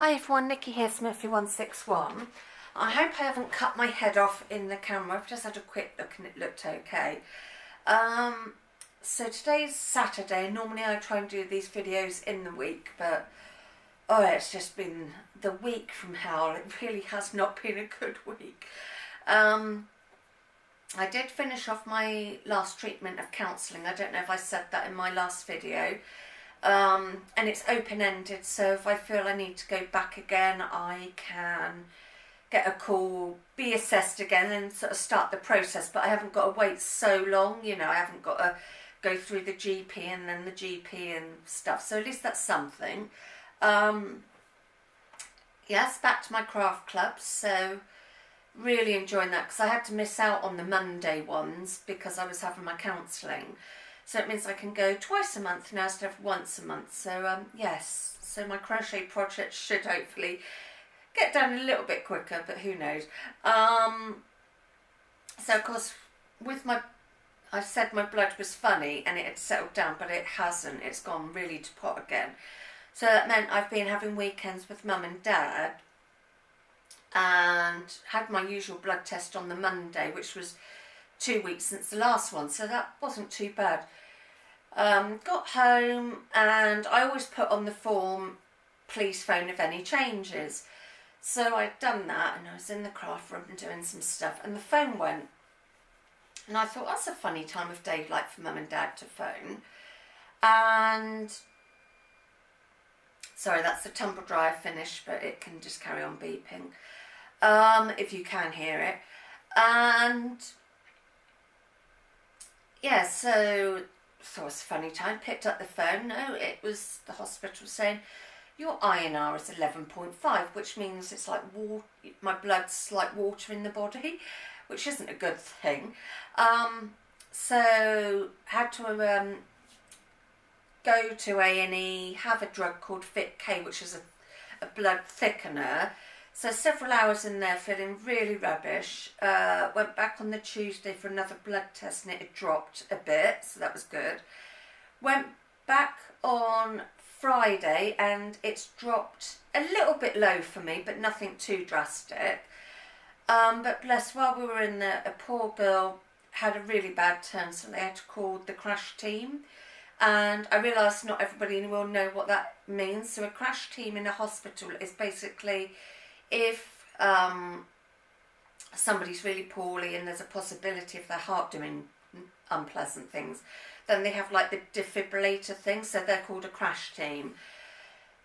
Hi everyone, Nikki here, Smithy161. I hope I haven't cut my head off in the camera. I've just had a quick look and it looked okay. So today's Saturday. Normally I try and do these videos in the week, but it's just been the week from hell. It really has not been a good week. I did finish off my last treatment of counselling. I don't know if I said that in my last video. And it's open-ended, so if I feel I need to go back again, I can get a call, be assessed again and sort of start the process, but I haven't got to wait so long, you know. I haven't got to go through the GP and then the GP and stuff, so at least that's something. Yes, back to my craft club, so really enjoying that, because I had to miss out on the Monday ones because I was having my counselling. So it means I can go twice a month now instead of once a month. So yes, so my crochet project should hopefully get done a little bit quicker, but who knows. So of course, with I said my blood was funny and it had settled down, but it hasn't. It's gone really to pot again. So that meant I've been having weekends with Mum and Dad and had my usual blood test on the Monday, which was 2 weeks since the last one, so that wasn't too bad. Got home and I always put on the form, please phone if any changes. So I'd done that and I was in the craft room doing some stuff and the phone went. And I thought, that's a funny time of day, like for Mum and Dad to phone. And sorry, that's the tumble dryer finished, but it can just carry on beeping if you can hear it. And yeah, so thought it was a funny time, picked up the phone. No, it was the hospital saying, your INR is 11.5, which means it's like water, my blood's like water in the body, which isn't a good thing. So had to go to A&E, have a drug called Fit K, which is a blood thickener. So several hours in there feeling really rubbish. Went back on the Tuesday for another blood test and it had dropped a bit, so that was good. Went back on Friday and it's dropped a little bit low for me, but nothing too drastic. But bless, while we were in there, a poor girl had a really bad turn, so they had to call the crash team. And I realised not everybody will know what that means. So a crash team in a hospital is basically, if somebody's really poorly and there's a possibility of their heart doing unpleasant things, then they have like the defibrillator thing, so they're called a crash team.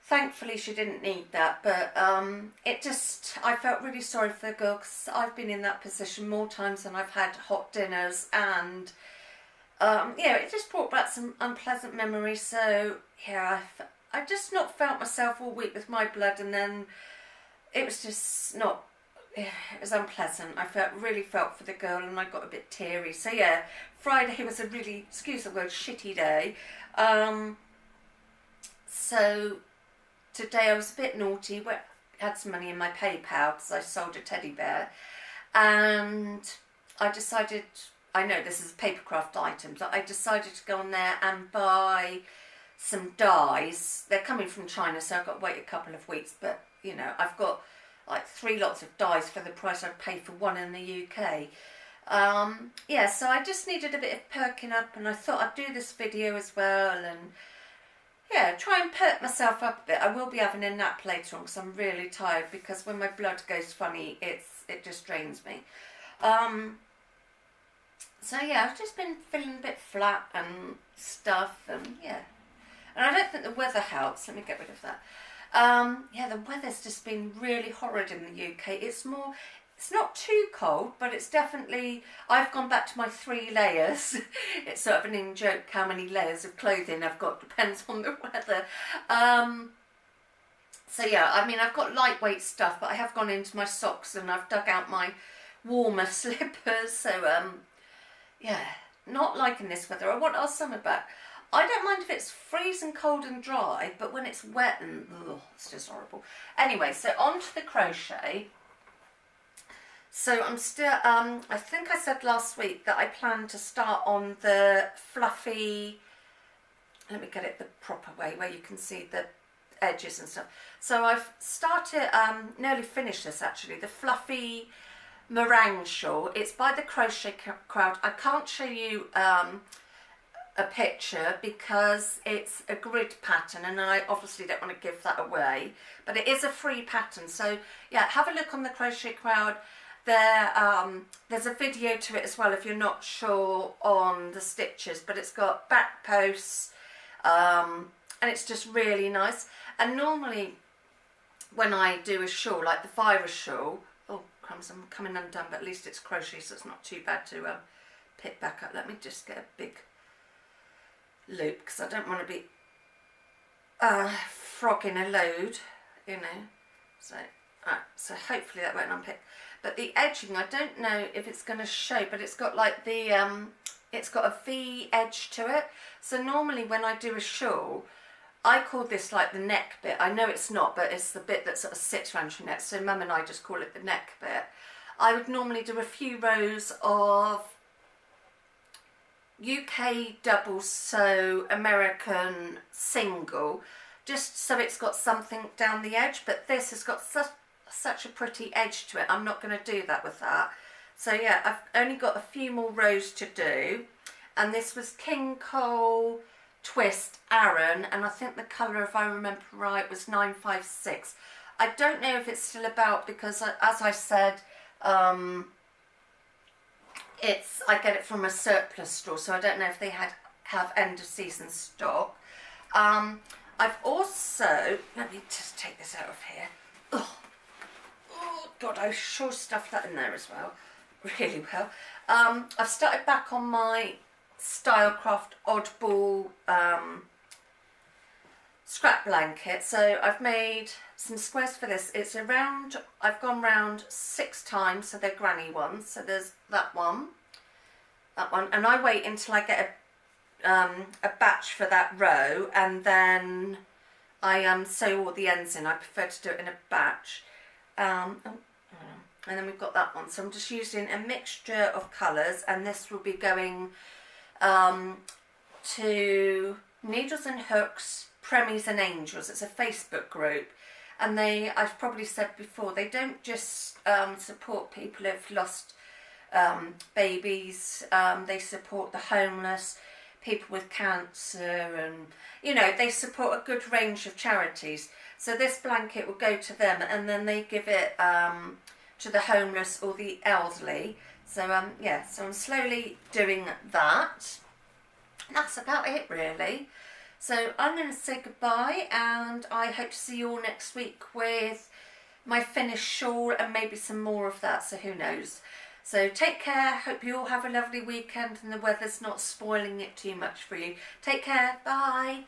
Thankfully she didn't need that, but I felt really sorry for the girl, because I've been in that position more times than I've had hot dinners, and it just brought back some unpleasant memories. So yeah, I just not felt myself all week with my blood, and then it was just not, it was unpleasant. I really felt for the girl and I got a bit teary. So yeah, Friday was a really, excuse the word, shitty day. So today I was a bit naughty, had some money in my PayPal because I sold a teddy bear, and I decided, I know this is papercraft items, I decided to go on there and buy some dies. They're coming from China, so I've got to wait a couple of weeks, but you know, I've got like 3 lots of dies for the price I'd pay for one in the UK. Yeah, so I just needed a bit of perking up, and I thought I'd do this video as well, and yeah, try and perk myself up a bit. I will be having a nap later on because I'm really tired, because when my blood goes funny, it just drains me. So yeah, I've just been feeling a bit flat and stuff, and yeah. And I don't think the weather helps. Let me get rid of that. Yeah, the weather's just been really horrid in the UK. It's not too cold, but it's definitely, I've gone back to my 3 layers. It's sort of an in-joke how many layers of clothing I've got, depends on the weather. So yeah, I mean, I've got lightweight stuff, but I have gone into my socks and I've dug out my warmer slippers. So yeah, not liking this weather. I want our summer back. I don't mind if it's freezing cold and dry, but when it's wet and it's just horrible. Anyway, so on to the crochet. So I'm still, I think I said last week that I plan to start on the fluffy, let me get it the proper way where you can see the edges and stuff. So I've started, nearly finished this actually, the fluffy meringue shawl. It's by the Crochet Crowd. I can't show you a picture because it's a grid pattern and I obviously don't want to give that away, but it is a free pattern. So yeah, have a look on the Crochet Crowd. There's a video to it as well if you're not sure on the stitches, but it's got back posts and it's just really nice. And normally when I do a shawl like the virus shawl, oh crumbs, I'm coming undone, but at least it's crochet so it's not too bad to pick back up. Let me just get a big loop because I don't want to be frogging a load, you know. So so hopefully that won't unpick. But the edging, I don't know if it's going to show, but it's got like the it's got a V edge to it. So normally when I do a shawl, I call this like the neck bit. I know it's not, but it's the bit that sort of sits around your neck. So Mum and I just call it the neck bit. I would normally do a few rows of UK double sew, American single, just so it's got something down the edge. But this has got such a pretty edge to it. I'm not going to do that with that. So yeah, I've only got a few more rows to do. And this was King Cole Twist Aran, and I think the colour, if I remember right, was 956. I don't know if it's still about because, as I said, I get it from a surplus store, so I don't know if they have end of season stock. I've also, let me just take this out of here. Oh God, I sure stuffed that in there as well, really well. I've started back on my Stylecraft Oddball scrap blanket, so I've made some squares for this. It's around, I've gone round 6 times, so they're granny ones. So there's that one, and I wait until I get a batch for that row, and then I sew all the ends in. I prefer to do it in a batch. And then we've got that one, so I'm just using a mixture of colours, and this will be going to Needles and Hooks, Premies and Angels. It's a Facebook group, and I've probably said before, they don't just support people who've lost babies, they support the homeless, people with cancer, and you know, they support a good range of charities. So this blanket will go to them, and then they give it to the homeless or the elderly. So yeah, so I'm slowly doing that. That's about it really. So I'm going to say goodbye, and I hope to see you all next week with my finished shawl and maybe some more of that, so who knows. So take care, hope you all have a lovely weekend and the weather's not spoiling it too much for you. Take care, bye.